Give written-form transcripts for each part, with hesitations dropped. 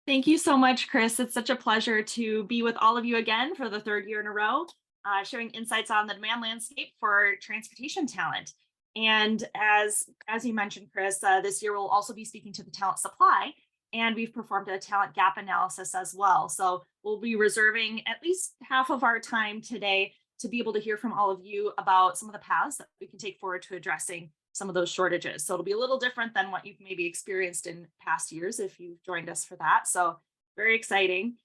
Thank you so much, Chris. It's such a pleasure to be with all of you again for the third year in a row, sharing insights on the demand landscape for transportation talent. And as you mentioned, Chris, this year we'll also be speaking to the talent supply, and we've performed a talent gap analysis as well. So we'll be reserving at least half of our time today to be able to hear from all of you about some of the paths that we can take forward to addressing some of those shortages. So it'll be a little different than what you've maybe experienced in past years if you've joined us for that. So very exciting.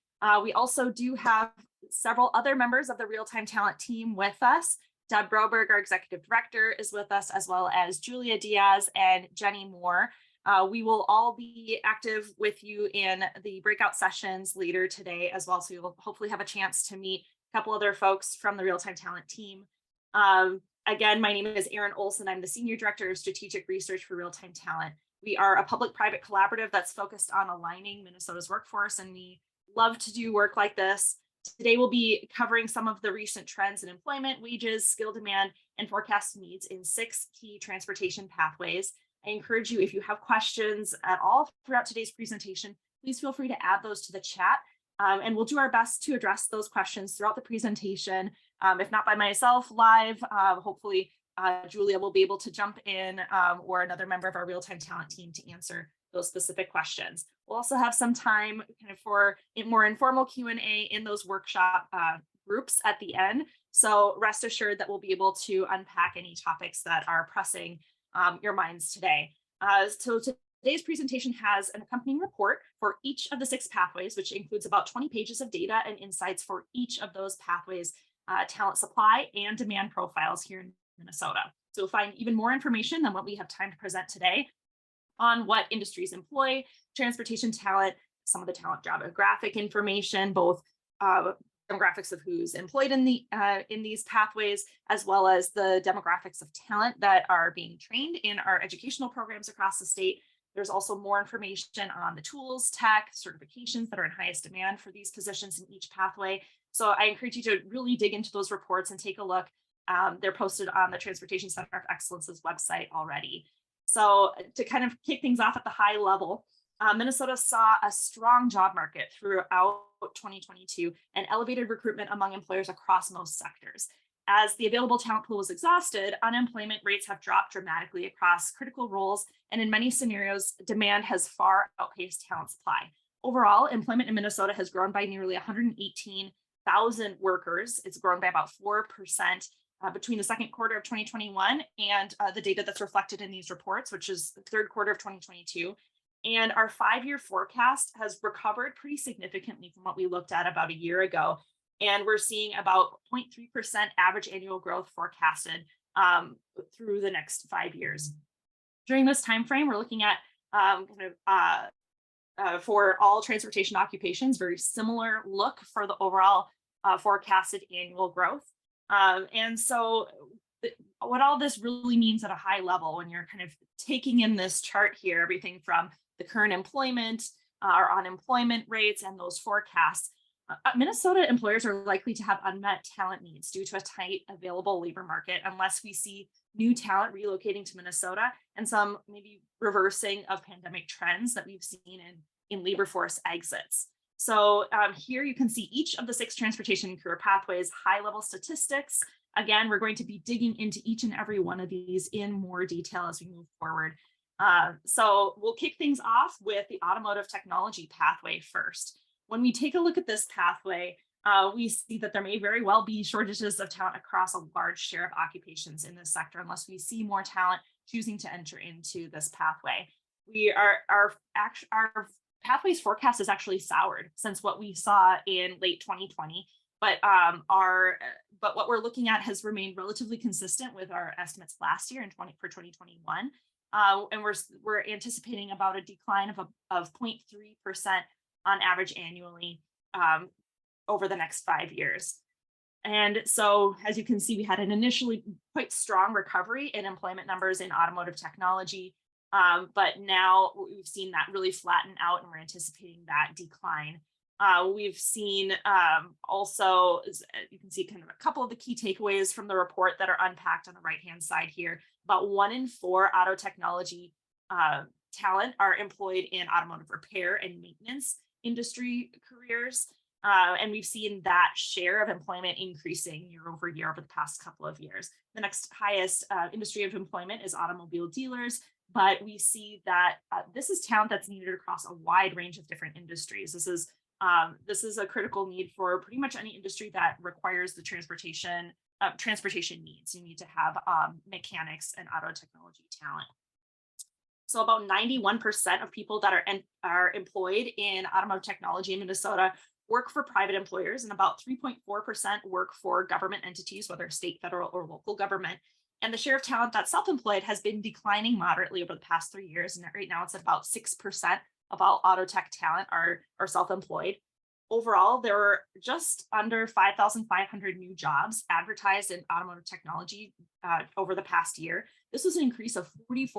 We also do have several other members of the real-time talent team with us. Deb Broberg, our executive director, is with us, as well as Julia Diaz and Jenny Moore. We will all be active with you in the breakout sessions later today as well. So you'll hopefully have a chance to meet a couple other folks from the real-time talent team. Again, my name is Erin Olson. I'm the Senior Director of Strategic Research for Real-Time Talent. We are a public-private collaborative that's focused on aligning Minnesota's workforce, and we love to do work like this. Today, we'll be covering some of the recent trends in employment, wages, skill demand, and forecast needs in 6 key transportation pathways. I encourage you, if you have questions at all throughout today's presentation, please feel free to add those to the chat. And we'll do our best to address those questions throughout the presentation. If not by myself live, hopefully Julia will be able to jump in or another member of our real-time talent team to answer those specific questions. We'll also have some time kind of for more informal Q&A in those workshop groups at the end. So rest assured that we'll be able to unpack any topics that are pressing your minds today. So today's presentation has an accompanying report for each of the 6 pathways, which includes about 20 pages of data and insights for each of those pathways, talent supply and demand profiles here in Minnesota. So you'll find even more information than what we have time to present today on what industries employ transportation talent, some of the talent demographic information, both demographics of who's employed in these pathways, as well as the demographics of talent that are being trained in our educational programs across the state. There's also more information on the tools, tech, certifications that are in highest demand for these positions in each pathway. So I encourage you to really dig into those reports and take a look. They're posted on the Transportation Center of Excellence's website already. So to kind of kick things off at the high level, Minnesota saw a strong job market throughout 2022 and elevated recruitment among employers across most sectors. As the available talent pool was exhausted, unemployment rates have dropped dramatically across critical roles, and in many scenarios, demand has far outpaced talent supply. Overall, employment in Minnesota has grown by nearly 118,000 workers. It's grown by about 4% between the second quarter of 2021 and the data that's reflected in these reports, which is the third quarter of 2022. And our 5-year forecast has recovered pretty significantly from what we looked at about a year ago. And we're seeing about 0.3% average annual growth forecasted through the next 5 years. During this time frame, we're looking at for all transportation occupations, very similar look for the overall forecasted annual growth. And so what all this really means at a high level, when you're kind of taking in this chart here, everything from the current employment, our unemployment rates, and those forecasts, Minnesota employers are likely to have unmet talent needs due to a tight available labor market unless we see new talent relocating to Minnesota and some maybe reversing of pandemic trends that we've seen in labor force exits. So here you can see each of the 6 transportation and career pathways, high-level statistics. Again, we're going to be digging into each and every one of these in more detail as we move forward. So we'll kick things off with the automotive technology pathway first. When we take a look at this pathway, we see that there may very well be shortages of talent across a large share of occupations in this sector unless we see more talent choosing to enter into this pathway. Our pathways forecast is actually soured since what we saw in late 2020, but what we're looking at has remained relatively consistent with our estimates last year for 2021. And we're anticipating about a decline of 0.3% on average annually over the next 5 years. And so, as you can see, we had an initially quite strong recovery in employment numbers in automotive technology, but now we've seen that really flatten out and we're anticipating that decline. We've seen also, you can see kind of a couple of the key takeaways from the report that are unpacked on the right-hand side here. About 1 in 4 auto technology talent are employed in automotive repair and maintenance industry careers. And we've seen that share of employment increasing year over year over the past couple of years. The next highest industry of employment is automobile dealers, but we see that this is talent that's needed across a wide range of different industries. This is a critical need for pretty much any industry that requires the transportation needs. You need to have mechanics and auto technology talent. So about 91% of people that are employed in automotive technology in Minnesota work for private employers, and about 3.4% work for government entities, whether state, federal, or local government. And the share of talent that's self-employed has been declining moderately over the past 3 years. And right now it's at about 6% of all auto tech talent are self-employed. Overall, there were just under 5,500 new jobs advertised in automotive technology over the past year. This was an increase of 44%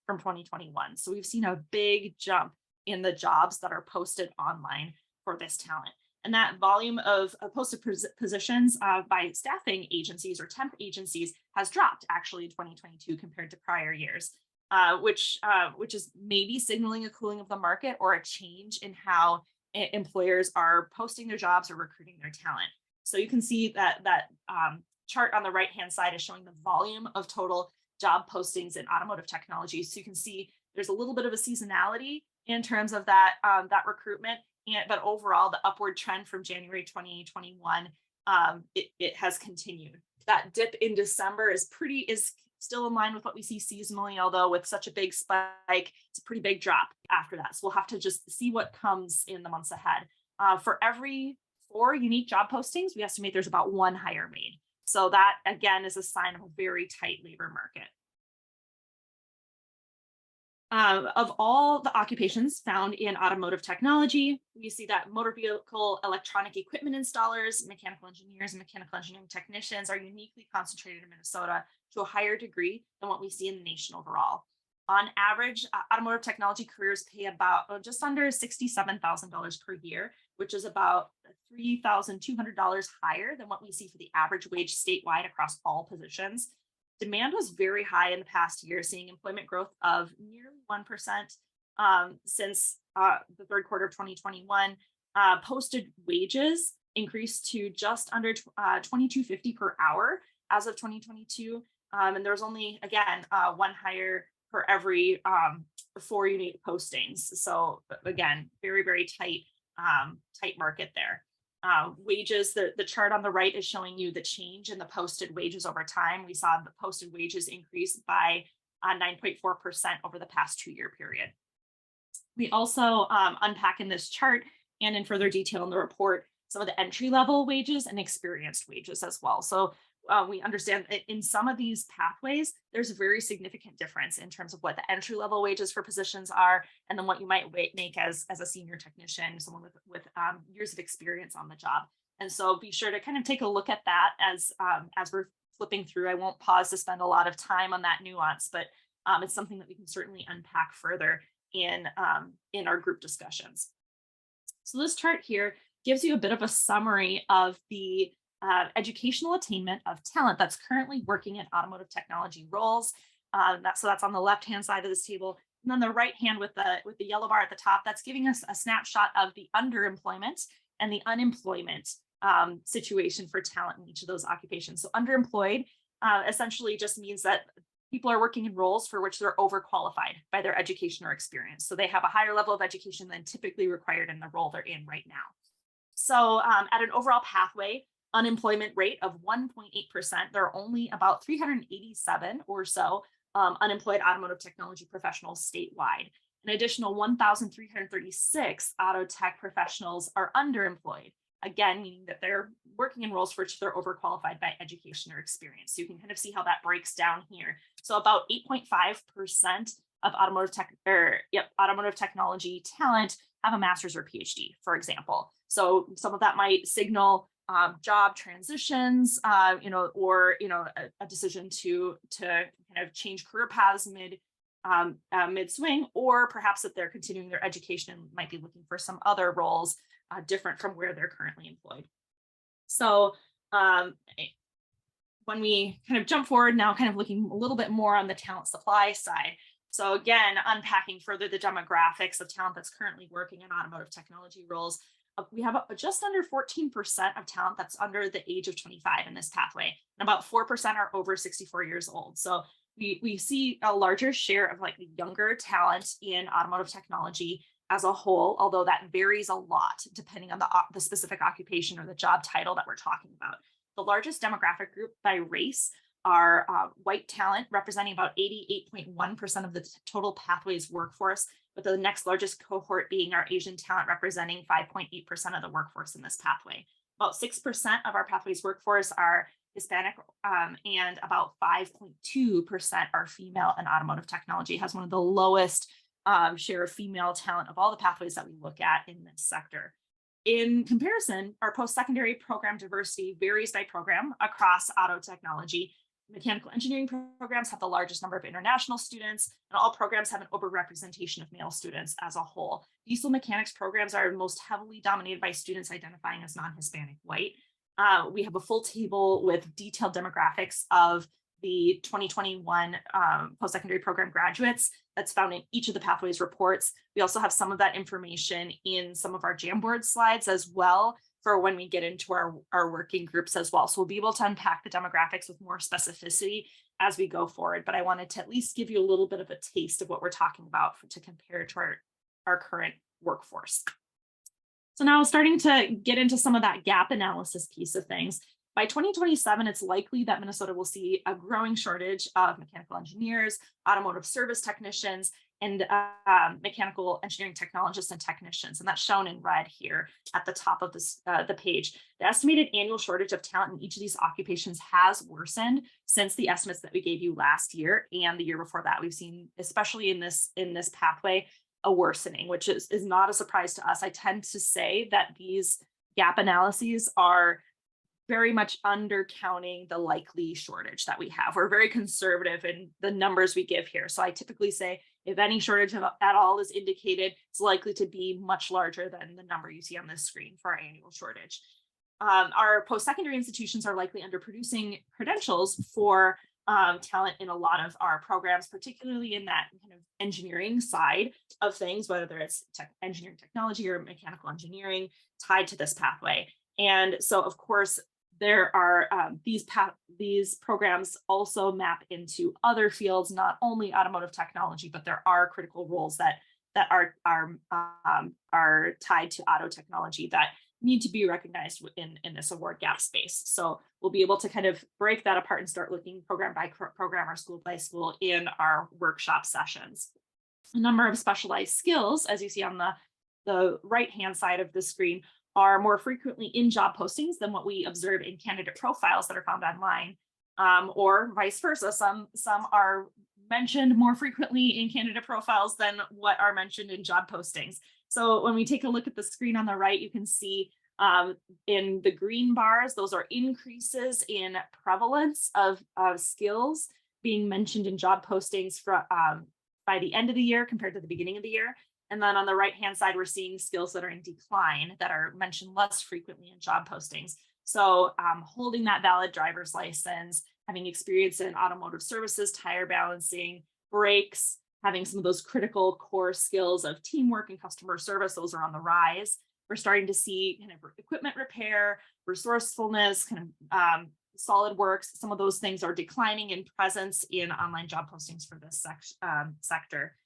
from 2021. So we've seen a big jump in the jobs that are posted online for this talent. And that volume of posted positions by staffing agencies or temp agencies has dropped actually in 2022 compared to prior years, which is maybe signaling a cooling of the market or a change in how employers are posting their jobs or recruiting their talent. So you can see that chart on the right-hand side is showing the volume of total job postings in automotive technology. So you can see there's a little bit of a seasonality in terms of that recruitment, but overall the upward trend from January 2021 it has continued. That dip in December is still in line with what we see seasonally, although with such a big spike, it's a pretty big drop after that. So we'll have to just see what comes in the months ahead. For every 4 unique job postings, we estimate there's about 1 hire made. So that again is a sign of a very tight labor market. Of all the occupations found in automotive technology, we see that motor vehicle electronic equipment installers, mechanical engineers, and mechanical engineering technicians are uniquely concentrated in Minnesota to a higher degree than what we see in the nation overall. On average, automotive technology careers pay about just under $67,000 per year, which is about $3,200 higher than what we see for the average wage statewide across all positions. Demand was very high in the past year, seeing employment growth of nearly 1% since the third quarter of 2021. Posted wages increased to just under $22.50 per hour as of 2022. And there's only, again, 1 hire for every 4 unique postings. So again, very, very tight market there. Wages, the chart on the right is showing you the change in the posted wages over time. We saw the posted wages increase by 9.4% over the past 2-year period. We also unpack in this chart and in further detail in the report some of the entry-level wages and experienced wages as well. So we understand that in some of these pathways, there's a very significant difference in terms of what the entry-level wages for positions are, and then what you might make as a senior technician, someone with years of experience on the job. And so be sure to kind of take a look at that as we're flipping through. I won't pause to spend a lot of time on that nuance, but it's something that we can certainly unpack further in our group discussions. So this chart here gives you a bit of a summary of the educational attainment of talent that's currently working in automotive technology roles. So that's on the left-hand side of this table. And then the right hand with the yellow bar at the top, that's giving us a snapshot of the underemployment and the unemployment situation for talent in each of those occupations. So underemployed essentially just means that people are working in roles for which they're overqualified by their education or experience. So they have a higher level of education than typically required in the role they're in right now. So at an overall pathway, unemployment rate of 1.8%, there are only about 387 or so unemployed automotive technology professionals statewide. An additional 1,336 auto tech professionals are underemployed, again, meaning that they're working in roles for which they're overqualified by education or experience. So you can kind of see how that breaks down here. So about 8.5% of automotive technology talent have a master's or PhD, for example. So some of that might signal job transitions, or a decision to kind of change career paths mid swing, or perhaps that they're continuing their education and might be looking for some other roles different from where they're currently employed. So when we kind of jump forward now, kind of looking a little bit more on the talent supply side, So again, unpacking further the demographics of talent that's currently working in automotive technology roles, we have just under 14% of talent that's under the age of 25 in this pathway, and about 4% are over 64 years old. So we see a larger share of like the younger talent in automotive technology as a whole, although that varies a lot depending on the specific occupation or the job title that we're talking about. The largest demographic group by race are white talent, representing about 88.1% of the total pathways workforce, with the next largest cohort being our Asian talent, representing 5.8% of the workforce in this pathway. About 6% of our pathways workforce are Hispanic, and about 5.2% are female, and automotive technology has one of the lowest share of female talent of all the pathways that we look at in this sector. In comparison, our post-secondary program diversity varies by program across auto technology. Mechanical engineering programs have the largest number of international students, and all programs have an overrepresentation of male students as a whole. Diesel mechanics programs are most heavily dominated by students identifying as non-Hispanic white. We have a full table with detailed demographics of the 2021 post-secondary program graduates that's found in each of the pathways reports. We also have some of that information in some of our Jamboard slides as well for when we get into our working groups as well. So we'll be able to unpack the demographics with more specificity as we go forward. But I wanted to at least give you a little bit of a taste of what we're talking about to compare to our current workforce. So now starting to get into some of that gap analysis piece of things. By 2027, it's likely that Minnesota will see a growing shortage of mechanical engineers, automotive service technicians, and mechanical engineering technologists and technicians. And that's shown in red here at the top of the page. The estimated annual shortage of talent in each of these occupations has worsened since the estimates that we gave you last year and the year before that. We've seen, especially in this pathway, a worsening, which is not a surprise to us. I tend to say that these gap analyses are very much undercounting the likely shortage that we have. We're very conservative in the numbers we give here. So I typically say if any shortage at all is indicated, it's likely to be much larger than the number you see on this screen for our annual shortage. Our post-secondary institutions are likely underproducing credentials for talent in a lot of our programs, particularly in that kind of engineering side of things, whether it's engineering technology or mechanical engineering tied to this pathway. And so, of course, there are these programs also map into other fields, not only automotive technology, but there are critical roles that are tied to auto technology that need to be recognized in this award gap space. So we'll be able to kind of break that apart and start looking program by program or school by school in our workshop sessions. A number of specialized skills, as you see on the right-hand side of the screen, are more frequently in job postings than what we observe in candidate profiles that are found online, or vice versa. Some are mentioned more frequently in candidate profiles than what are mentioned in job postings. So when we take a look at the screen on the right, you can see in the green bars, those are increases in prevalence of skills being mentioned in job postings by the end of the year compared to the beginning of the year. And then on the right-hand side, we're seeing skills that are in decline that are mentioned less frequently in job postings. So holding that valid driver's license, having experience in automotive services, tire balancing, brakes, having some of those critical core skills of teamwork and customer service, those are on the rise. We're starting to see kind of equipment repair, resourcefulness, kind of SolidWorks. Some of those things are declining in presence in online job postings for this sector.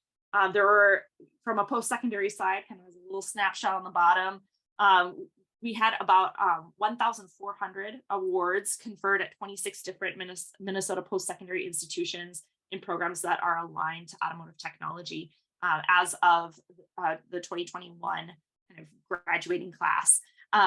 There were, from a post-secondary side, kind of as a little snapshot on the bottom, we had about 1,400 awards conferred at 26 different Minnesota post-secondary institutions in programs that are aligned to automotive technology as of the 2021 kind of graduating class.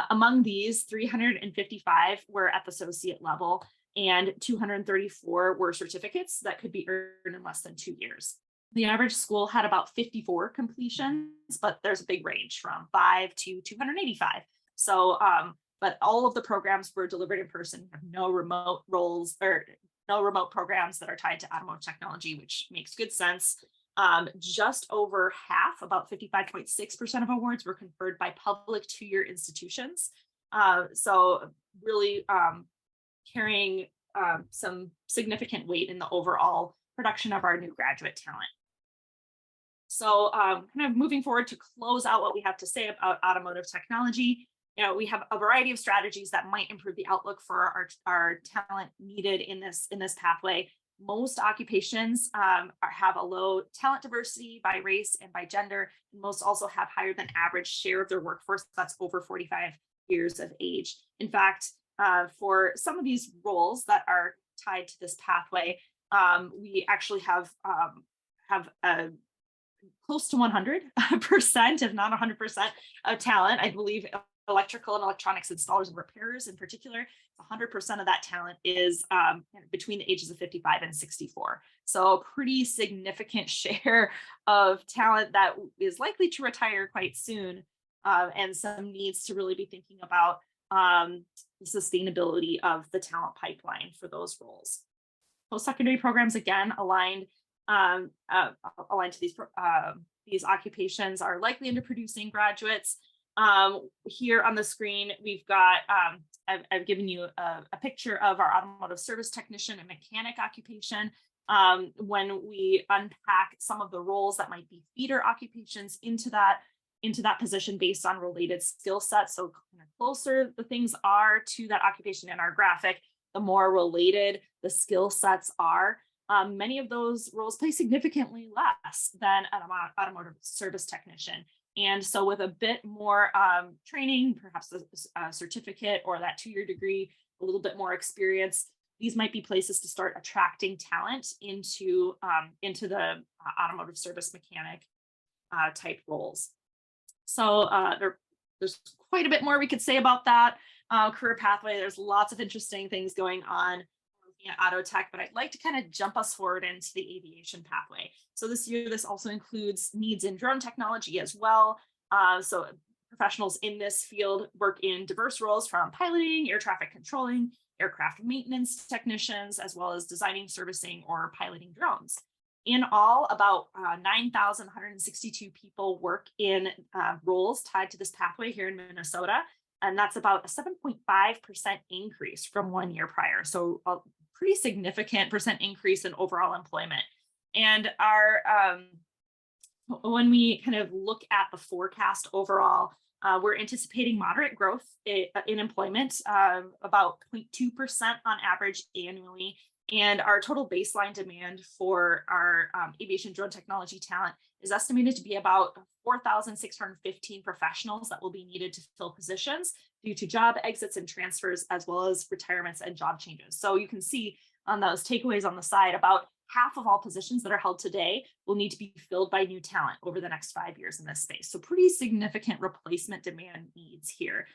Among these, 355 were at the associate level and 234 were certificates that could be earned in less than 2 years. The average school had about 54 completions, but there's a big range from 5 to 285. So, but all of the programs were delivered in person, no remote roles or no remote programs that are tied to automotive technology, which makes good sense. Just over half, about 55.6% of awards were conferred by public 2-year institutions. So really carrying some significant weight in the overall production of our new graduate talent. So kind of moving forward to close out what we have to say about automotive technology, we have a variety of strategies that might improve the outlook for our talent needed in this pathway. Most occupations have a low talent diversity by race and by gender. Most also have higher than average share of their workforce that's over 45 years of age. In fact, for some of these roles that are tied to this pathway, we actually have a close to 100%, if not 100% of talent. I believe electrical and electronics installers and repairers in particular, 100% of that talent is between the ages of 55 and 64. So a pretty significant share of talent that is likely to retire quite soon, and some needs to really be thinking about the sustainability of the talent pipeline for those roles. Post-secondary programs, again, aligned to these occupations are likely into producing graduates. Here on the screen, we've got, I've given you a picture of our automotive service technician and mechanic occupation. When we unpack some of the roles that might be feeder occupations into that position based on related skill sets. So kind of closer the things are to that occupation in our graphic, the more related the skill sets are. Many of those roles pay significantly less than an automotive service technician. And so with a bit more training, perhaps a certificate or that 2-year degree, a little bit more experience, these might be places to start attracting talent into the automotive service mechanic type roles. So there's quite a bit more we could say about that career pathway. There's lots of interesting things going on at auto tech, but I'd like to kind of jump us forward into the aviation pathway. So this year, this also includes needs in drone technology as well. So professionals in this field work in diverse roles from piloting, air traffic controlling, aircraft maintenance technicians, as well as designing, servicing, or piloting drones. In all, about 9,162 people work in roles tied to this pathway here in Minnesota, and that's about a 7.5% increase from 1 year prior. So a pretty significant percent increase in overall employment. And when we kind of look at the forecast overall, we're anticipating moderate growth in employment, about 0.2% on average annually. And our total baseline demand for our aviation drone technology talent is estimated to be about 4,615 professionals that will be needed to fill positions due to job exits and transfers, as well as retirements and job changes. So you can see on those takeaways on the side, about half of all positions that are held today will need to be filled by new talent over the next 5 years in this space. So pretty significant replacement demand needs here.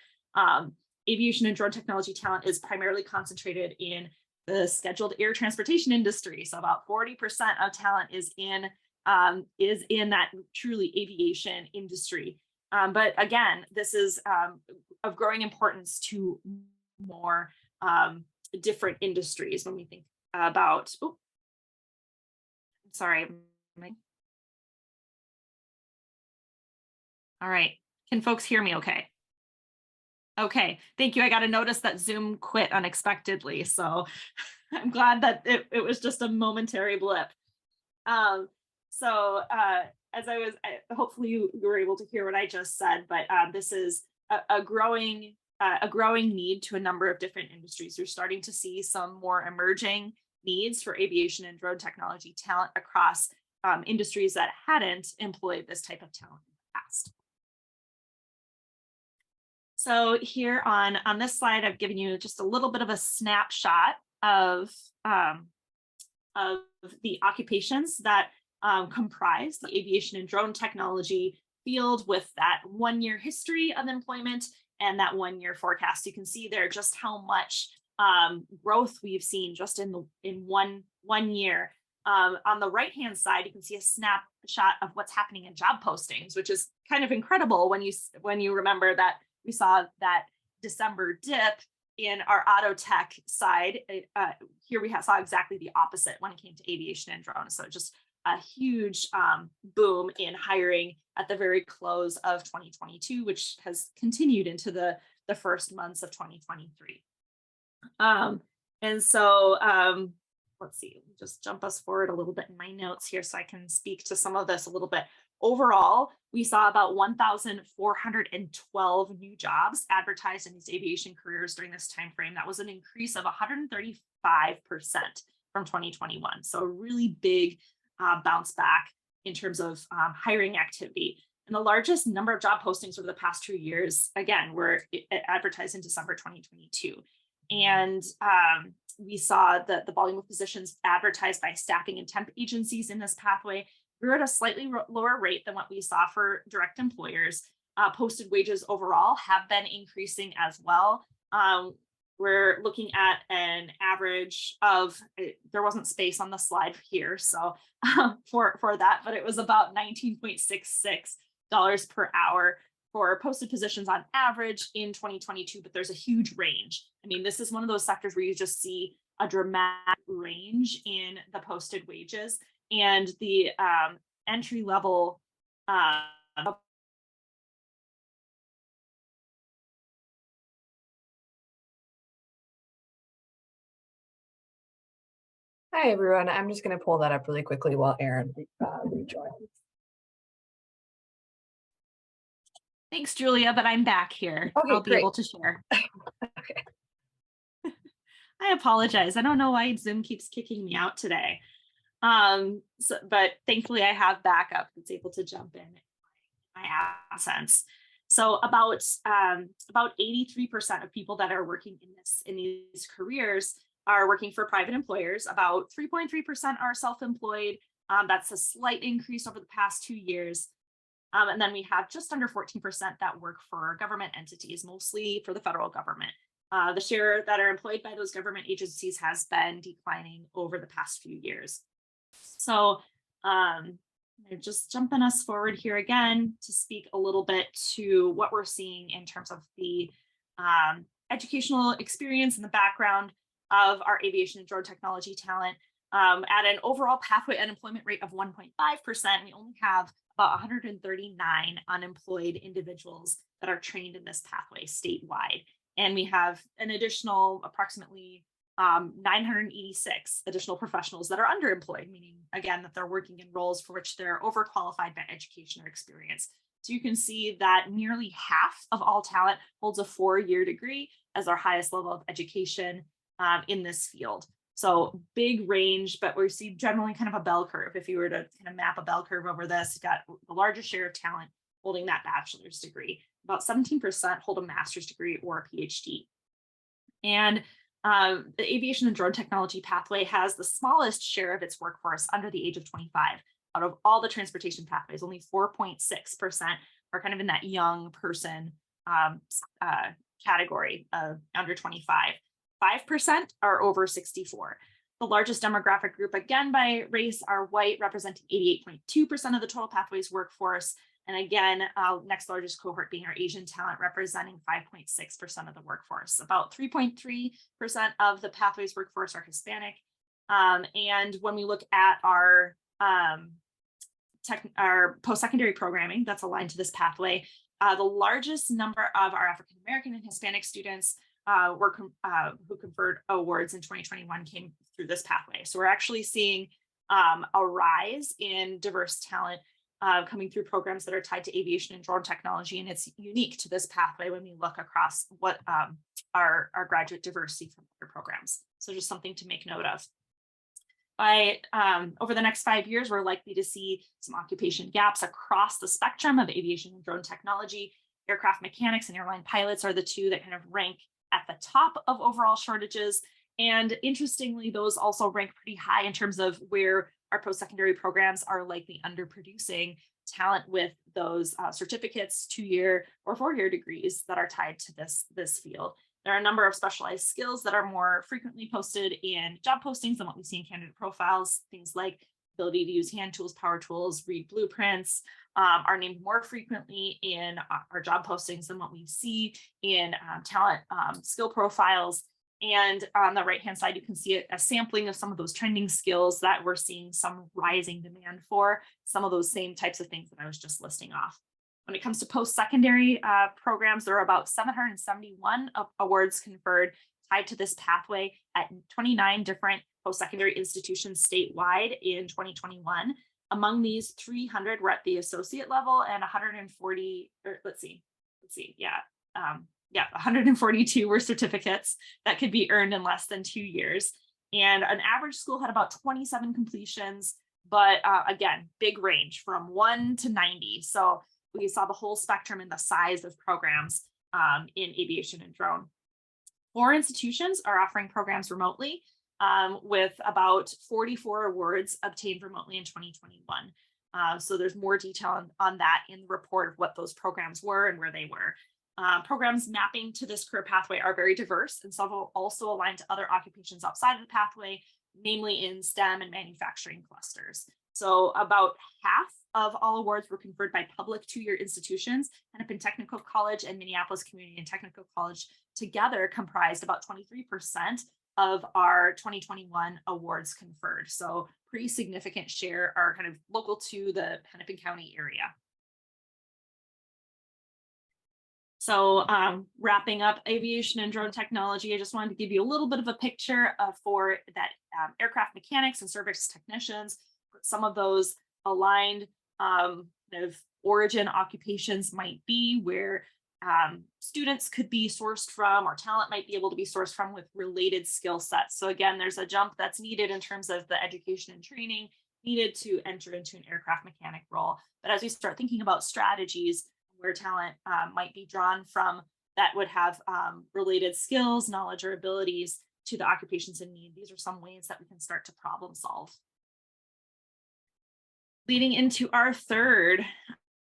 Aviation and drone technology talent is primarily concentrated in the scheduled air transportation industry. So about 40% of talent is in that truly aviation industry. But again, this is of growing importance to more different industries when we think about, sorry. All right. Can folks hear me okay? Okay, thank you. I got a notice that Zoom quit unexpectedly, so I'm glad that it was just a momentary blip. Hopefully you were able to hear what I just said, but this is a growing need to a number of different industries. You're starting to see some more emerging needs for aviation and drone technology talent across industries that hadn't employed this type of talent in the past. So here on this slide, I've given you just a little bit of a snapshot of the occupations that comprise the aviation and drone technology field, with that 1 year history of employment and that 1 year forecast. You can see there just how much growth we've seen just in one year. On the right hand side, you can see a snapshot of what's happening in job postings, which is kind of incredible when you remember that we saw that December dip in our auto tech side. Here we saw exactly the opposite when it came to aviation and drones. So just a huge boom in hiring at the very close of 2022, which has continued into the first months of 2023. Let's see, just jump us forward a little bit in my notes here so I can speak to some of this a little bit overall, we saw about 1,412 new jobs advertised in these aviation careers during this time frame. That was an increase of 135% from 2021. So a really big bounce back in terms of hiring activity. And the largest number of job postings over the past 2 years, again, were advertised in December 2022. And we saw that the volume of positions advertised by staffing and temp agencies in this pathway grew at a slightly lower rate than what we saw for direct employers. Posted wages overall have been increasing as well. We're looking at an average of, there wasn't space on the slide here, so for that, but it was about $19.66 per hour for posted positions on average in 2022, but there's a huge range. I mean, this is one of those sectors where you just see a dramatic range in the posted wages, and the entry level Hi, everyone. I'm just going to pull that up really quickly while Erin rejoins. Thanks, Julia, but I'm back here. Okay, I'll be great. able to share. Okay. I apologize. I don't know why Zoom keeps kicking me out today. But thankfully I have backup that's able to jump in my absence. So about 83% of people that are working in these careers are working for private employers. About 3.3% are self-employed. That's a slight increase over the past 2 years. And then we have just under 14% that work for government entities, mostly for the federal government. The share that are employed by those government agencies has been declining over the past few years. So they're just jumping us forward here again to speak a little bit to what we're seeing in terms of the educational experience and the background of our aviation and drone technology talent. At an overall pathway unemployment rate of 1.5%, we only have about 139 unemployed individuals that are trained in this pathway statewide. And we have an additional approximately 986 additional professionals that are underemployed, meaning, again, that they're working in roles for which they're overqualified by education or experience. So you can see that nearly half of all talent holds a 4-year degree as our highest level of education in this field. So big range, but we see generally kind of a bell curve. If you were to kind of map a bell curve over this, you've got the largest share of talent holding that bachelor's degree. About 17% hold a master's degree or a PhD. And the aviation and drone technology pathway has the smallest share of its workforce under the age of 25. Out of all the transportation pathways, only 4.6% are kind of in that young person category of under 25. 5% are over 64. The largest demographic group, again by race, are white, representing 88.2% of the total pathways workforce. And again, next largest cohort being our Asian talent, representing 5.6% of the workforce. About 3.3% of the pathways workforce are Hispanic. And when we look at our post-secondary programming that's aligned to this pathway, the largest number of our African American and Hispanic students who conferred awards in 2021 came through this pathway. So we're actually seeing a rise in diverse talent coming through programs that are tied to aviation and drone technology. And it's unique to this pathway when we look across what our graduate diversity from other programs. So just something to make note of. By over the next 5 years, we're likely to see some occupation gaps across the spectrum of aviation and drone technology. Aircraft mechanics and airline pilots are the two that kind of rank at the top of overall shortages. And interestingly, those also rank pretty high in terms of where our post-secondary programs are likely underproducing talent with those certificates, 2-year or 4-year degrees that are tied to this field. There are a number of specialized skills that are more frequently posted in job postings than what we see in candidate profiles. Things like ability to use hand tools, power tools, read blueprints, are named more frequently in our job postings than what we see in talent skill profiles. And on the right-hand side, you can see a sampling of some of those trending skills that we're seeing some rising demand for, some of those same types of things that I was just listing off. When it comes to post-secondary programs, there are about 771 awards conferred tied to this pathway at 29 different post-secondary institutions statewide in 2021. Among these, 300 were at the associate level and 140, or yeah, 142 were certificates that could be earned in less than 2 years. And an average school had about 27 completions, but again, big range from 1 to 90. So we saw the whole spectrum in the size of programs in aviation and drone. 4 institutions are offering programs remotely, with about 44 awards obtained remotely in 2021. So there's more detail on that in the report of what those programs were and where they were. Programs mapping to this career pathway are very diverse, and several also align to other occupations outside of the pathway, namely in STEM and manufacturing clusters. So about half of all awards were conferred by public 2-year institutions. Hennepin Technical College and Minneapolis Community and Technical College together comprised about 23% of our 2021 awards conferred. So pretty significant share are kind of local to the Hennepin County area. So wrapping up aviation and drone technology, I just wanted to give you a little bit of a picture for that aircraft mechanics and service technicians. Some of those aligned kind of origin occupations might be where students could be sourced from, or talent might be able to be sourced from with related skill sets. So again, there's a jump that's needed in terms of the education and training needed to enter into an aircraft mechanic role. But as we start thinking about strategies where talent might be drawn from that would have related skills, knowledge, or abilities to the occupations in need, these are some ways that we can start to problem solve. Leading into our third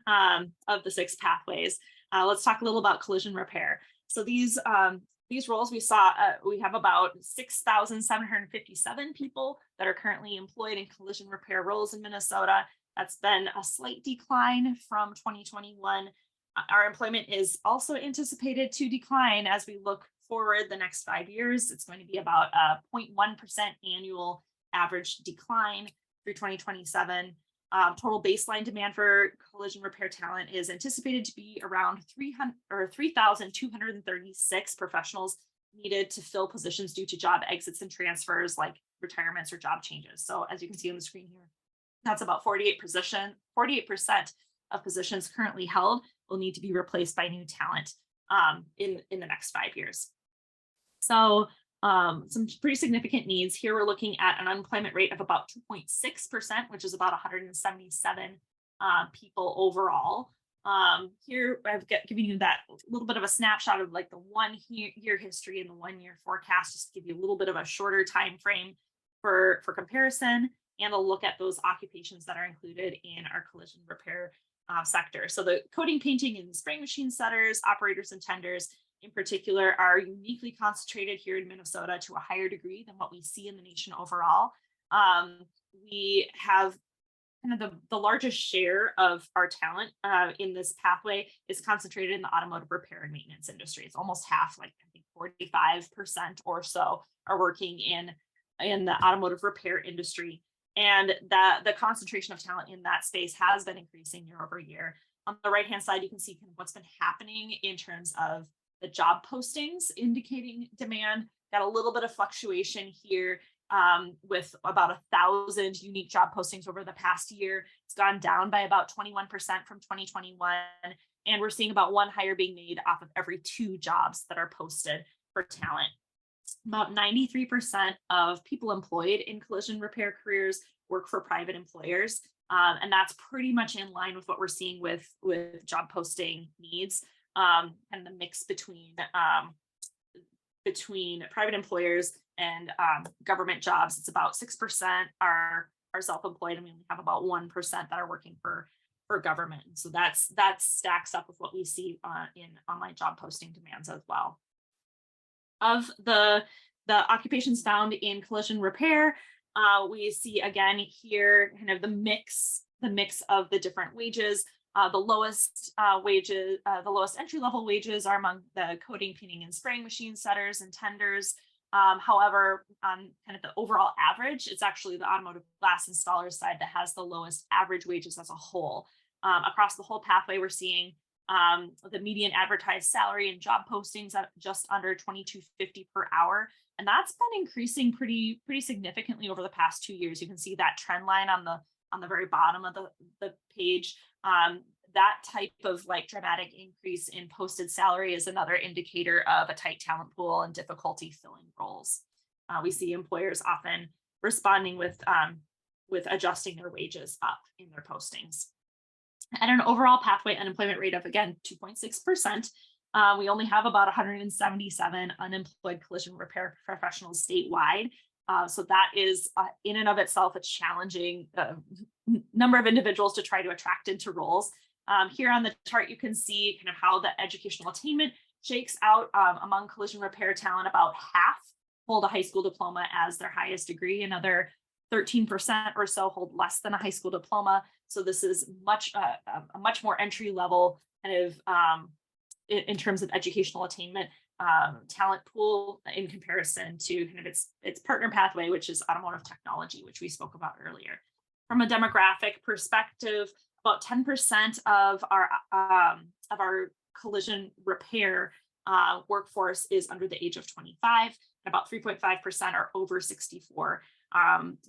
of the 6 pathways, let's talk a little about collision repair. So these roles we have about 6,757 people that are currently employed in collision repair roles in Minnesota. That's been a slight decline from 2021. Our employment is also anticipated to decline as we look forward the next 5 years. It's going to be about a 0.1% annual average decline through 2027. Total baseline demand for collision repair talent is anticipated to be around 3,236 professionals needed to fill positions due to job exits and transfers like retirements or job changes. So as you can see on the screen here, that's about 48% of positions currently held will need to be replaced by new talent in the next 5 years. So some pretty significant needs. Here we're looking at an unemployment rate of about 2.6%, which is about 177 people overall. Here I've given you that little bit of a snapshot of like the 1 year history and the 1 year forecast, just to give you a little bit of a shorter time frame for comparison, and a look at those occupations that are included in our collision repair sector. So the coating, painting, and spraying machine setters, operators, and tenders in particular are uniquely concentrated here in Minnesota to a higher degree than what we see in the nation overall. We have kind of the largest share of our talent in this pathway is concentrated in the automotive repair and maintenance industry. It's almost half, like I think 45% or so are working in the automotive repair industry. And the concentration of talent in that space has been increasing year over year. On the right-hand side, you can see kind of what's been happening in terms of the job postings indicating demand. Got a little bit of fluctuation here with about 1,000 unique job postings over the past year. It's gone down by about 21% from 2021. And we're seeing about 1 hire being made off of every 2 jobs that are posted for talent. About 93% of people employed in collision repair careers work for private employers. And that's pretty much in line with what we're seeing with job posting needs, and the mix between private employers and government jobs. It's about 6% are self-employed, and we only have about 1% that are working for government. So that stacks up with what we see in online job posting demands as well. Of the occupations found in collision repair, we see again here kind of the mix of the different wages. The lowest entry-level wages are among the coating, painting, and spraying machine setters and tenders. However, on kind of the overall average, it's actually the automotive glass installer side that has the lowest average wages as a whole. Across the whole pathway, we're seeing the median advertised salary and job postings at just under $22.50 per hour. And that's been increasing pretty significantly over the past 2 years. You can see that trend line on on the very bottom of the page. That type of like dramatic increase in posted salary is another indicator of a tight talent pool and difficulty filling roles. We see employers often responding with adjusting their wages up in their postings. At an overall pathway unemployment rate of, again, 2.6%, we only have about 177 unemployed collision repair professionals statewide. So that is in and of itself a challenging number of individuals to try to attract into roles. Here on the chart, you can see kind of how the educational attainment shakes out among collision repair talent. About half hold a high school diploma as their highest degree. Another 13% or so hold less than a high school diploma. So this is a much more entry level kind of in terms of educational attainment talent pool in comparison to kind of its partner pathway, which is automotive technology, which we spoke about earlier. From a demographic perspective, about 10% of our collision repair workforce is under the age of 25, and about 3.5% are over 64.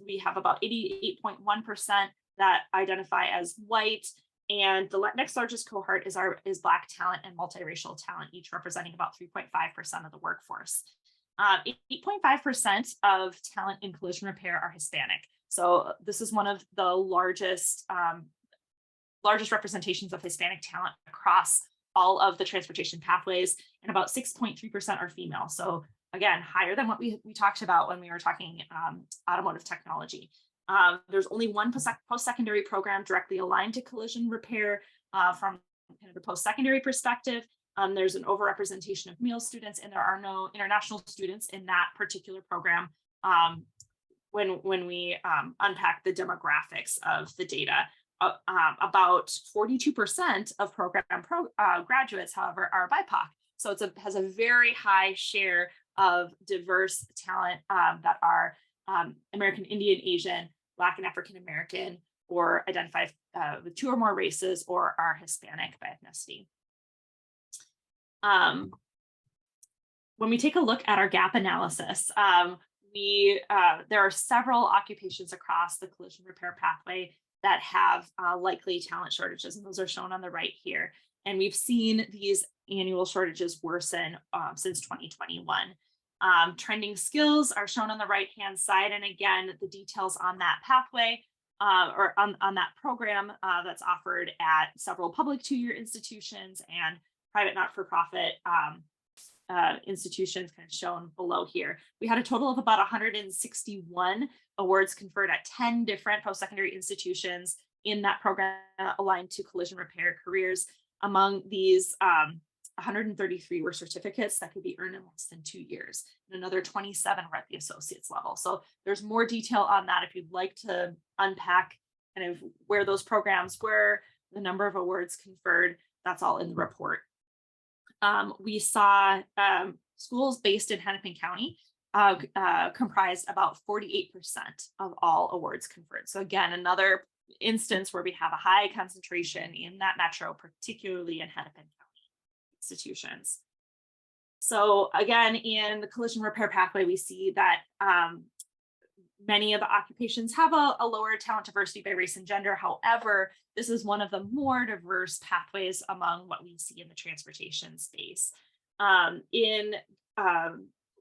We have about 88.1% that identify as white, and the next largest cohort is Black talent and multiracial talent, each representing about 3.5% of the workforce. 8.5% of talent in collision repair are Hispanic. So this is one of the largest representations of Hispanic talent across all of the transportation pathways, and about 6.3% are female. So again, higher than what we talked about when we were talking automotive technology. There's only one post-secondary program directly aligned to collision repair from kind of a post-secondary perspective. There's an overrepresentation of male students, and there are no international students in that particular program when we unpack the demographics of the data. About 42% of program graduates, however, are BIPOC. So it has a very high share of diverse talent that are American Indian, Asian, Black and African American, or identify with two or more races, or are Hispanic by ethnicity. When we take a look at our gap analysis, there are several occupations across the collision repair pathway that have likely talent shortages, and those are shown on the right here. And we've seen these annual shortages worsen since 2021. Trending skills are shown on the right-hand side. And again, the details on that pathway or on that program that's offered at several public two-year institutions and private not-for-profit institutions kind of shown below here. We had a total of about 161 awards conferred at 10 different post-secondary institutions in that program aligned to collision repair careers. Among these, 133 were certificates that could be earned in less than 2 years, and another 27 were at the associate's level. So there's more detail on that if you'd like to unpack kind of where those programs were, the number of awards conferred. That's all in the report. We saw schools based in Hennepin County comprised about 48% of all awards conferred. So again, another instance where we have a high concentration in that metro, particularly in Hennepin County institutions. So again, in the collision repair pathway, we see that many of the occupations have a lower talent diversity by race and gender. However, this is one of the more diverse pathways among what we see in the transportation space.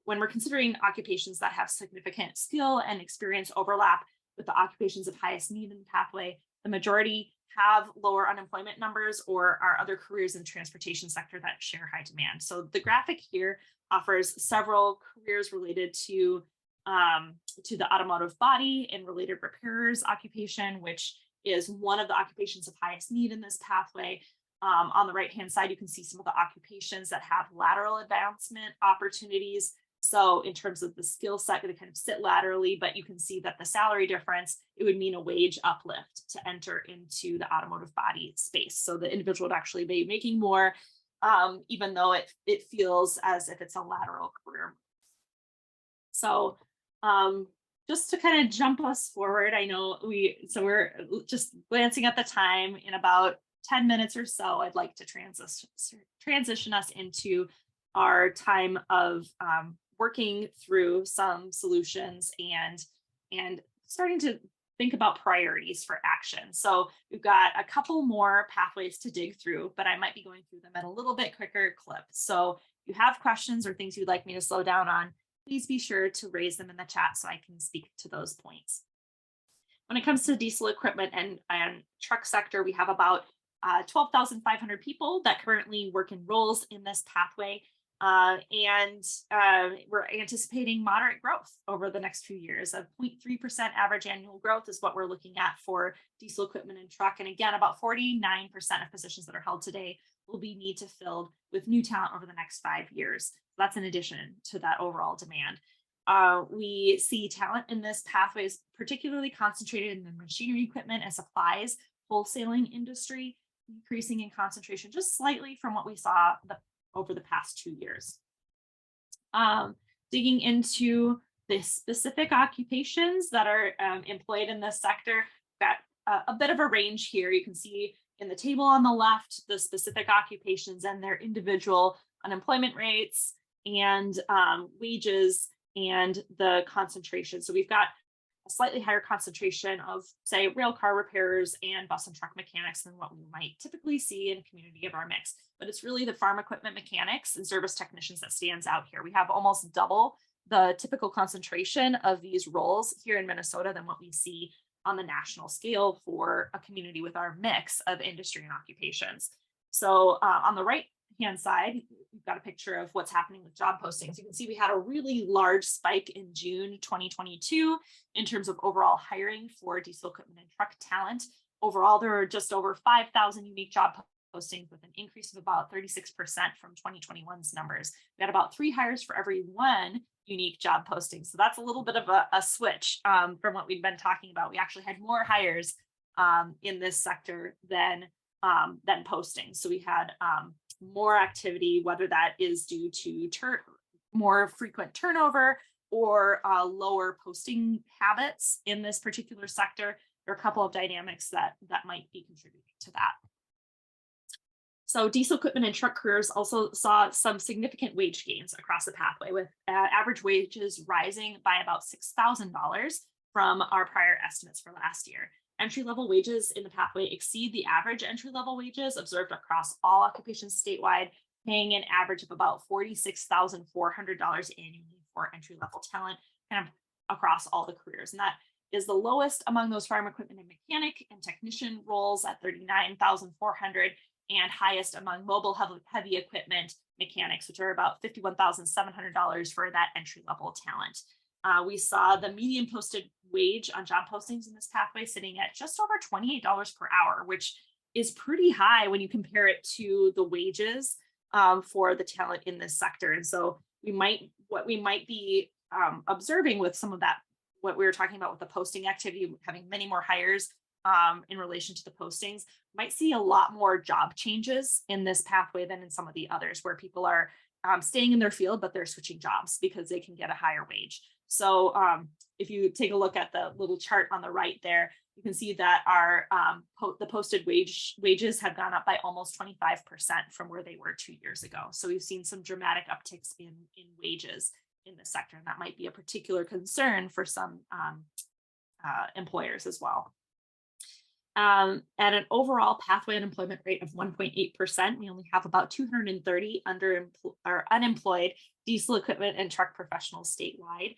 When we're considering occupations that have significant skill and experience overlap with the occupations of highest need in the pathway, the majority have lower unemployment numbers or are other careers in the transportation sector that share high demand. So the graphic here offers several careers related to the automotive body and related repairers occupation, which is one of the occupations of highest need in this pathway. On the right-hand side, you can see some of the occupations that have lateral advancement opportunities. So in terms of the skill set, they kind of sit laterally, but you can see that the salary difference, it would mean a wage uplift to enter into the automotive body space. So the individual would actually be making more, even though it feels as if it's a lateral career. So just to kind of jump us forward, I know we're just glancing at the time. In about 10 minutes or so, I'd like to transition us into our time of working through some solutions and starting to think about priorities for action. So we've got a couple more pathways to dig through, but I might be going through them at a little bit quicker clip. So if you have questions or things you'd like me to slow down on, please be sure to raise them in the chat so I can speak to those points. When it comes to diesel equipment and truck sector, we have about 12,500 people that currently work in roles in this pathway. We're anticipating moderate growth over the next few years. Of 0.3% average annual growth is what we're looking at for diesel equipment and truck. And again, about 49% of positions that are held today will be need to fill with new talent over the next 5 years. That's in addition to that overall demand. We see talent in this pathway is particularly concentrated in the machinery equipment and supplies wholesaling industry, decreasing in concentration just slightly from what we saw over the past 2 years. Digging into the specific occupations that are employed in this sector, got a bit of a range here. You can see in the table on the left, the specific occupations and their individual unemployment rates and wages and the concentration. So we've got a slightly higher concentration of, say, rail car repairers and bus and truck mechanics than what we might typically see in a community of our mix. But it's really the farm equipment mechanics and service technicians that stands out here. We have almost double the typical concentration of these roles here in Minnesota than what we see on the national scale for a community with our mix of industry and occupations. So on the right hand side, we've got a picture of what's happening with job postings. You can see we had a really large spike in June 2022 in terms of overall hiring for diesel equipment and truck talent. Overall, there are just over 5,000 unique job postings with an increase of about 36% from 2021's numbers. We had about 3 hires for every 1 unique job posting. So that's a little bit of a switch from what we've been talking about. We actually had more hires in this sector than postings. So we had more activity, whether that is due to more frequent turnover or lower posting habits in this particular sector. There are a couple of dynamics that might be contributing to that. So diesel equipment and truck careers also saw some significant wage gains across the pathway, with average wages rising by about $6,000 from our prior estimates for last year. Entry-level wages in the pathway exceed the average entry-level wages observed across all occupations statewide, paying an average of about $46,400 annually for entry-level talent kind of across all the careers. And that is the lowest among those farm equipment and mechanic and technician roles at $39,400 and highest among mobile heavy equipment mechanics, which are about $51,700 for that entry-level talent. We saw the median posted wage on job postings in this pathway sitting at just over $28 per hour, which is pretty high when you compare it to the wages for the talent in this sector. And so what we might be observing with some of that, what we were talking about with the posting activity, having many more hires in relation to the postings, might see a lot more job changes in this pathway than in some of the others, where people are staying in their field, but they're switching jobs because they can get a higher wage. So if you take a look at the little chart on the right there, you can see that our the posted wages have gone up by almost 25% from where they were 2 years ago. So we've seen some dramatic upticks in wages in the sector, and that might be a particular concern for some employers as well. At an overall pathway unemployment rate of 1.8%, we only have about 230 unemployed diesel equipment and truck professionals statewide.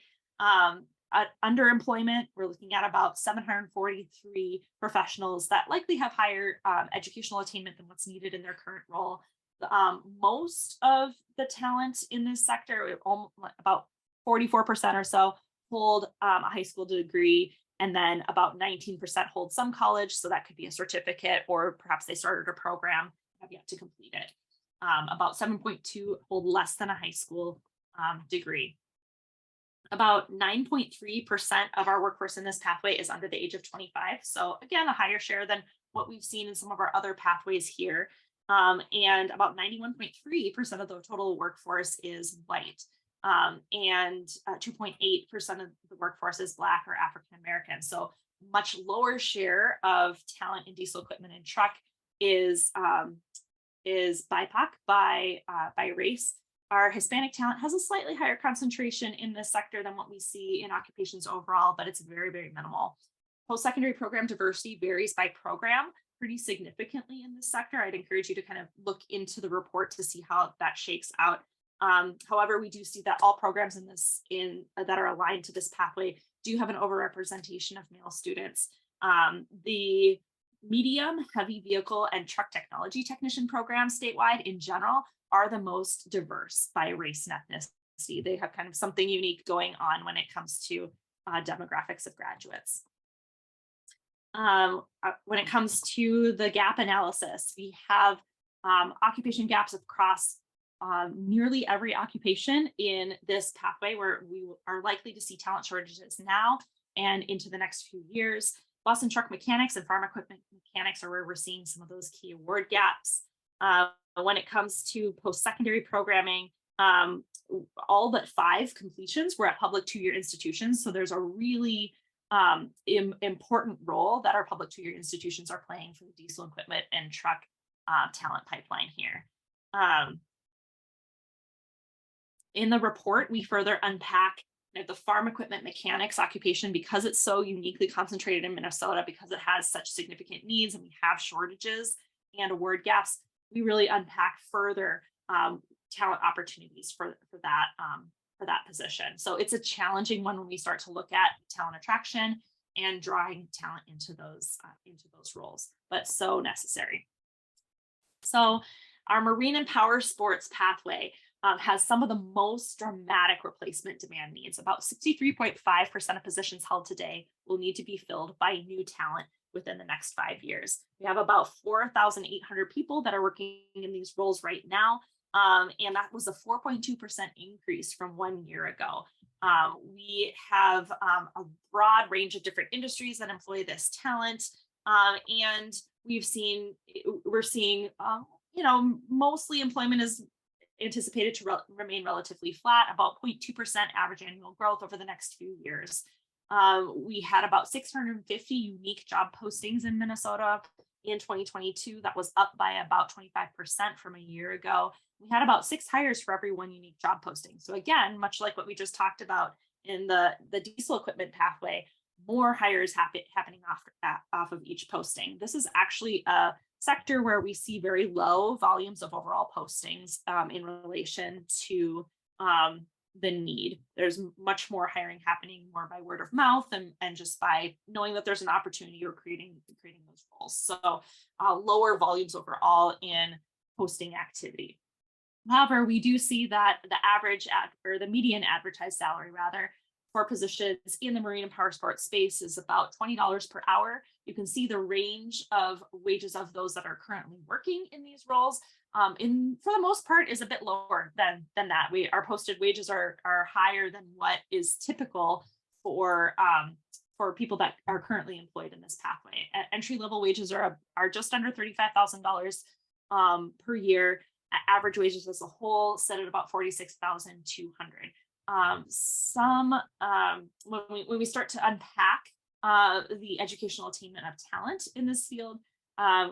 Underemployment, we're looking at about 743 professionals that likely have higher educational attainment than what's needed in their current role. Most of the talent in this sector, about 44% or so, hold a high school degree, and then about 19% hold some college. So that could be a certificate, or perhaps they started a program, have yet to complete it. About 7.2 hold less than a high school degree. About 9.3% of our workforce in this pathway is under the age of 25. So again, a higher share than what we've seen in some of our other pathways here. And about 91.3% of the total workforce is white. And 2.8% of the workforce is Black or African American. So much lower share of talent in diesel equipment and truck is BIPOC by race. Our Hispanic talent has a slightly higher concentration in this sector than what we see in occupations overall, but it's very, very minimal. Post-secondary program diversity varies by program pretty significantly in this sector. I'd encourage you to kind of look into the report to see how that shakes out. However, we do see that all programs that are aligned to this pathway do have an overrepresentation of male students. The medium, heavy vehicle, and truck technology technician programs statewide in general are the most diverse by race and ethnicity. They have kind of something unique going on when it comes to demographics of graduates. When it comes to the gap analysis, we have occupation gaps across nearly every occupation in this pathway, where we are likely to see talent shortages now and into the next few years. Bus and truck mechanics and farm equipment mechanics are where we're seeing some of those key award gaps. When it comes to post-secondary programming, all but 5 completions were at public 2-year institutions. So there's a really important role that our public 2-year institutions are playing for the diesel equipment and truck talent pipeline here. In the report, we further unpack the farm equipment mechanics occupation because it's so uniquely concentrated in Minnesota, because it has such significant needs and we have shortages and award gaps. We really unpack further talent opportunities for that position. So it's a challenging one when we start to look at talent attraction and drawing talent into those roles, but so necessary. So our marine and power sports pathway has some of the most dramatic replacement demand needs. About 63.5% of positions held today will need to be filled by new talent within the next 5 years. We have about 4,800 people that are working in these roles right now. And that was a 4.2% increase from 1 year ago. We have a broad range of different industries that employ this talent. And we're seeing, mostly employment is anticipated to remain relatively flat, about 0.2% average annual growth over the next few years. We had about 650 unique job postings in Minnesota in 2022. That was up by about 25% from a year ago. We had about 6 hires for every 1 unique job posting. So again, much like what we just talked about in the diesel equipment pathway, more hires happening off of each posting. This is actually a sector where we see very low volumes of overall postings in relation to the need. There's much more hiring happening more by word of mouth and just by knowing that there's an opportunity or creating those roles. So lower volumes overall in posting activity. However, we do see that the median advertised salary for positions in the marine and power sports space is about $20 per hour. You can see the range of wages of those that are currently working in these roles. For the most part, is a bit lower than that. Our posted wages are higher than what is typical for people that are currently employed in this pathway. Entry level wages are just under $35,000 per year. Average wages as a whole set at about $46,200. When we start to unpack the educational attainment of talent in this field, a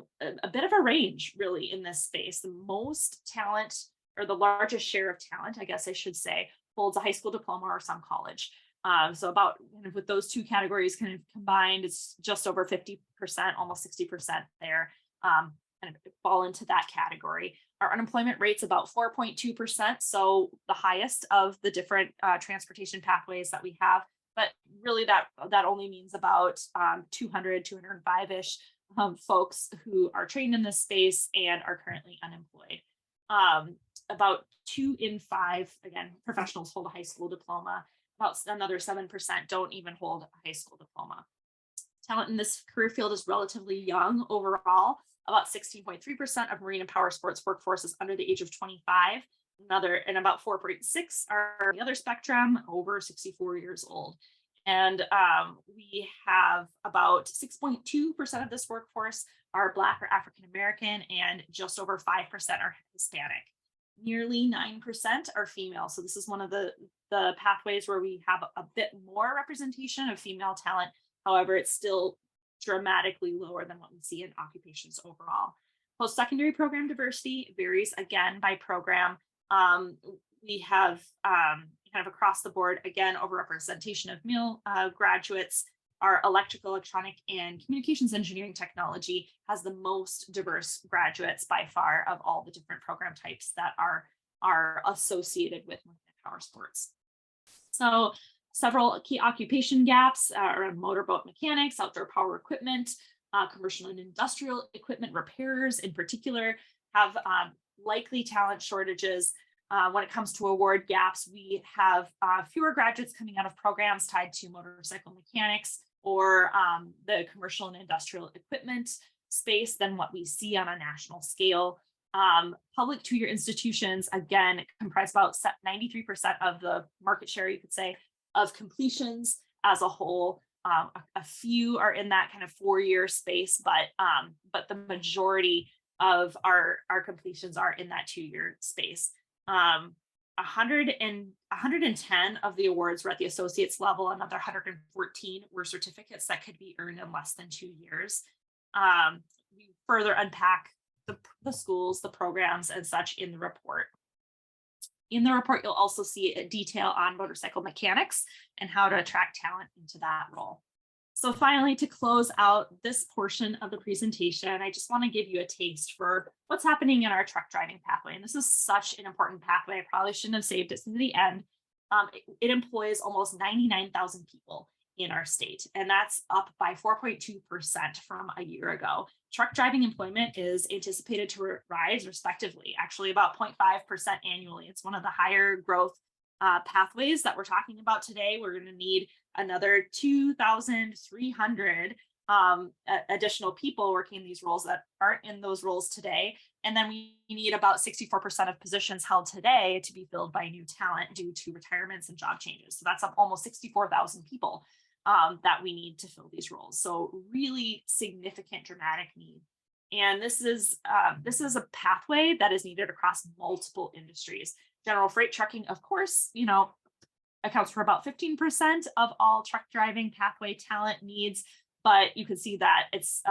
bit of a range really in this space. The most talent, or the largest share of talent, I guess I should say, holds a high school diploma or some college. So about with those two categories kind of combined, it's just over 50%, almost 60% there. Kind of fall into that category. Our unemployment rate's about 4.2%, so the highest of the different transportation pathways that we have. But really, that only means about 205-ish folks who are trained in this space and are currently unemployed. About 2 in 5, again, professionals hold a high school diploma. About another 7% don't even hold a high school diploma. Talent in this career field is relatively young overall. About 16.3% of marine and power sports workforce is under the age of 25. And about 4.6 are on the other spectrum, over 64 years old. And we have about 6.2% of this workforce are Black or African American, and just over 5% are Hispanic. Nearly 9% are female. So this is one of the pathways where we have a bit more representation of female talent. However, it's still dramatically lower than what we see in occupations overall. Post-secondary program diversity varies again by program. We have kind of across the board, again, overrepresentation of male graduates our electrical, electronic, and communications engineering technology has the most diverse graduates by far of all the different program types that are associated with power sports. So several key occupation gaps around motorboat mechanics, outdoor power equipment, commercial and industrial equipment repairers in particular have likely talent shortages. When it comes to award gaps, we have fewer graduates coming out of programs tied to motorcycle mechanics or the commercial and industrial equipment space than what we see on a national scale. Public two-year institutions, again, comprise about 93% of the market share, you could say, of completions as a whole. A few are in that kind of 4-year space, but the majority of our completions are in that 2-year space. 110 of the awards were at the associate's level. Another 114 were certificates that could be earned in less than 2 years. We further unpack the schools, the programs, and such in the report. In the report, you'll also see a detail on motorcycle mechanics and how to attract talent into that role. So finally, to close out this portion of the presentation, I just want to give you a taste for what's happening in our truck driving pathway. And this is such an important pathway. I probably shouldn't have saved it to the end. It employs almost 99,000 people in our state, and that's up by 4.2% from a year ago. Truck driving employment is anticipated to rise respectively, actually about 0.5% annually. It's one of the higher growth pathways that we're talking about today. We're going to need another 2,300 additional people working these roles that aren't in those roles today. And then we need about 64% of positions held today to be filled by new talent due to retirements and job changes. So that's up almost 64,000 people that we need to fill these roles. So really significant, dramatic need. And this is a pathway that is needed across multiple industries. General freight trucking, of course, accounts for about 15% of all truck driving pathway talent needs, but you can see that it's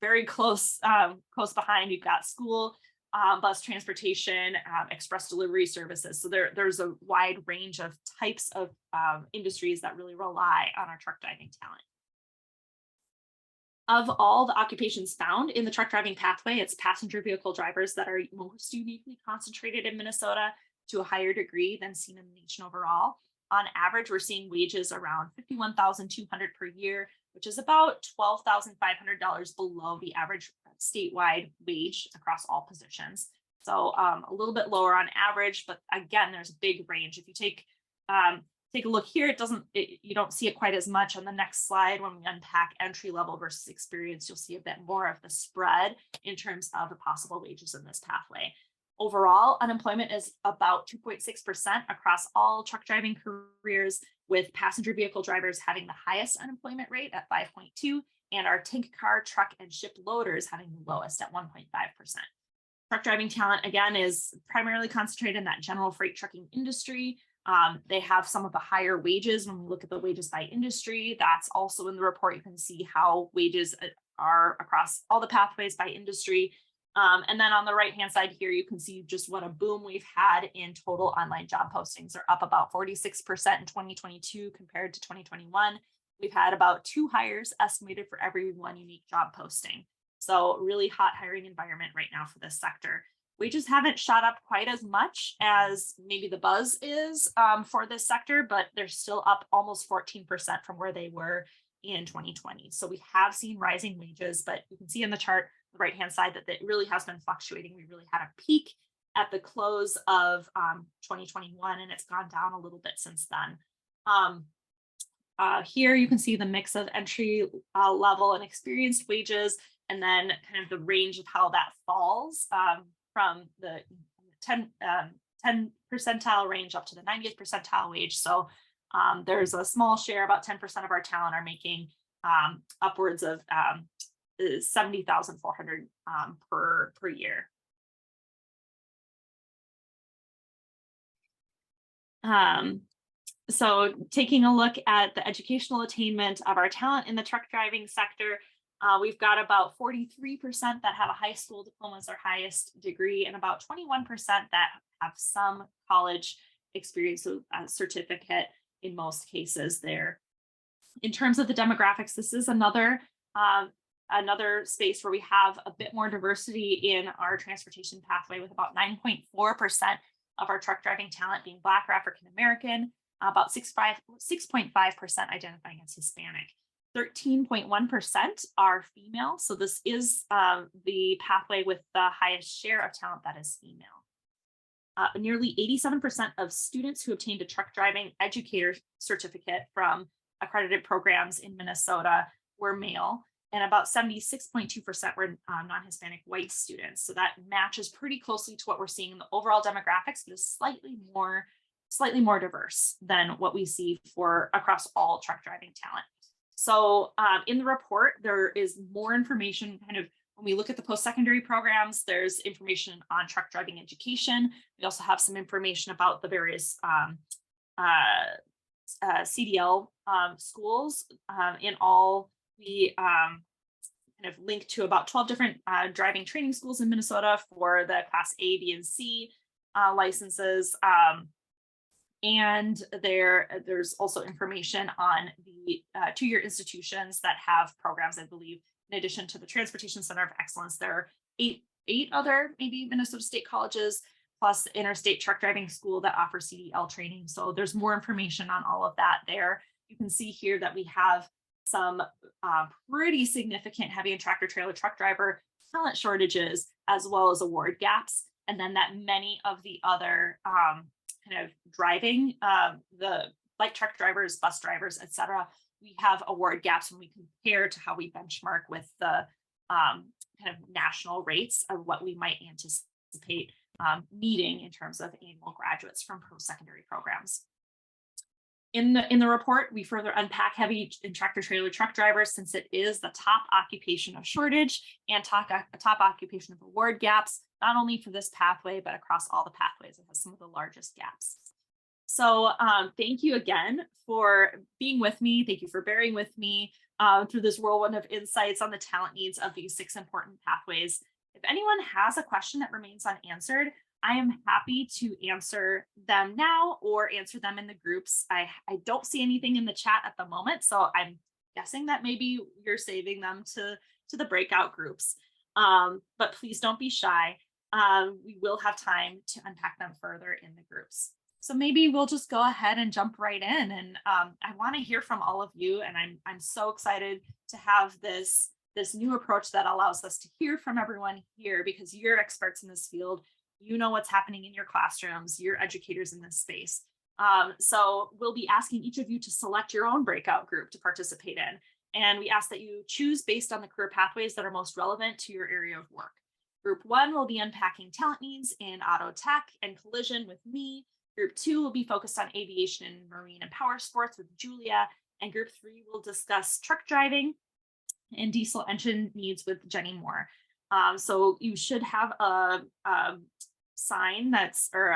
very close behind. You've got school, bus transportation, express delivery services. So there's a wide range of types of industries that really rely on our truck driving talent. Of all the occupations found in the truck driving pathway, it's passenger vehicle drivers that are most uniquely concentrated in Minnesota to a higher degree than seen in the nation overall. On average, we're seeing wages around $51,200 per year, which is about $12,500 below the average statewide wage across all positions. So a little bit lower on average, but again, there's a big range. If you take a look here, you don't see it quite as much. On the next slide, when we unpack entry level versus experience, you'll see a bit more of the spread in terms of the possible wages in this pathway. Overall, unemployment is about 2.6% across all truck driving careers, with passenger vehicle drivers having the highest unemployment rate at 5.2%, and our tank car, truck, and ship loaders having the lowest at 1.5%. Truck driving talent, again, is primarily concentrated in that general freight trucking industry. They have some of the higher wages. When we look at the wages by industry, that's also in the report. You can see how wages are across all the pathways by industry. And then on the right-hand side here, you can see just what a boom we've had in total online job postings. They're up about 46% in 2022 compared to 2021. We've had about 2 hires estimated for every 1 unique job posting. So really hot hiring environment right now for this sector. Wages haven't shot up quite as much as maybe the buzz is for this sector, but they're still up almost 14% from where they were in 2020. So we have seen rising wages, but you can see in the chart, the right-hand side, that it really has been fluctuating. We really had a peak at the close of 2021, and it's gone down a little bit since then. Here you can see the mix of entry level and experienced wages, and then kind of the range of how that falls from the 10 percentile range up to the 90th percentile wage. So there's a small share, about 10% of our talent are making upwards of $70,400 per year. So taking a look at the educational attainment of our talent in the truck driving sector, we've got about 43% that have a high school diploma as their highest degree, and about 21% that have some college experience, a certificate in most cases there. In terms of the demographics, this is another space where we have a bit more diversity in our transportation pathway, with about 9.4% of our truck driving talent being Black or African American, about 6.5% identifying as Hispanic. 13.1% are female. So this is the pathway with the highest share of talent that is female. Nearly 87% of students who obtained a truck driving educator certificate from accredited programs in Minnesota were male, and about 76.2% were non-Hispanic white students. So that matches pretty closely to what we're seeing in the overall demographics, but is slightly more diverse than what we see for across all truck driving talent. So in the report, there is more information. Kind of when we look at the post-secondary programs, there's information on truck driving education. We also have some information about the various CDL schools. In all, we kind of link to about 12 different driving training schools in Minnesota for the Class A, B, and C licenses. And there's also information on the two-year institutions that have programs, I believe. In addition to the Transportation Center of Excellence, there are eight other maybe Minnesota State colleges, plus Interstate Truck Driving School that offers CDL training. So there's more information on all of that there. You can see here that we have some pretty significant heavy and tractor trailer truck driver talent shortages, as well as award gaps. And then that many of the other kind of driving, the light truck drivers, bus drivers, et cetera, we have award gaps when we compare to how we benchmark with the kind of national rates of what we might anticipate needing in terms of annual graduates from post-secondary programs. In the report, we further unpack heavy and tractor trailer truck drivers, since it is the top occupation of shortage and top occupation of award gaps, not only for this pathway, but across all the pathways. It has some of the largest gaps. So thank you again for being with me. Thank you for bearing with me through this whirlwind of insights on the talent needs of these 6 important pathways. If anyone has a question that remains unanswered, I am happy to answer them now or answer them in the groups. I don't see anything in the chat at the moment, so I'm guessing that maybe you're saving them to the breakout groups. But please don't be shy. We will have time to unpack them further in the groups. So maybe we'll just go ahead and jump right in. And I want to hear from all of you. And I'm so excited to have this new approach that allows us to hear from everyone here, because you're experts in this field. You know what's happening in your classrooms. You're educators in this space. So we'll be asking each of you to select your own breakout group to participate in. And we ask that you choose based on the career pathways that are most relevant to your area of work. Group 1 will be unpacking talent needs in auto tech and collision with me. Group 2 will be focused on aviation and marine and power sports with Julia. And group 3 will discuss truck driving and diesel engine needs with Jenny Moore. So you should have a sign or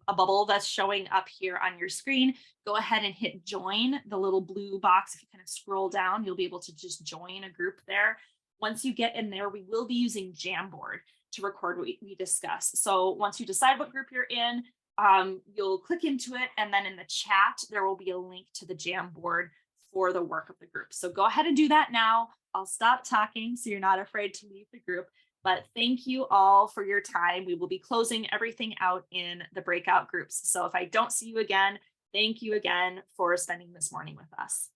a bubble that's showing up here on your screen. Go ahead and hit join, the little blue box. If you kind of scroll down, you'll be able to just join a group there. Once you get in there, we will be using Jamboard to record what we discuss. So once you decide what group you're in, you'll click into it, and then in the chat, there will be a link to the Jamboard for the work of the group. So go ahead and do that now. I'll stop talking so you're not afraid to leave the group. But thank you all for your time. We will be closing everything out in the breakout groups. So if I don't see you again, thank you again for spending this morning with us.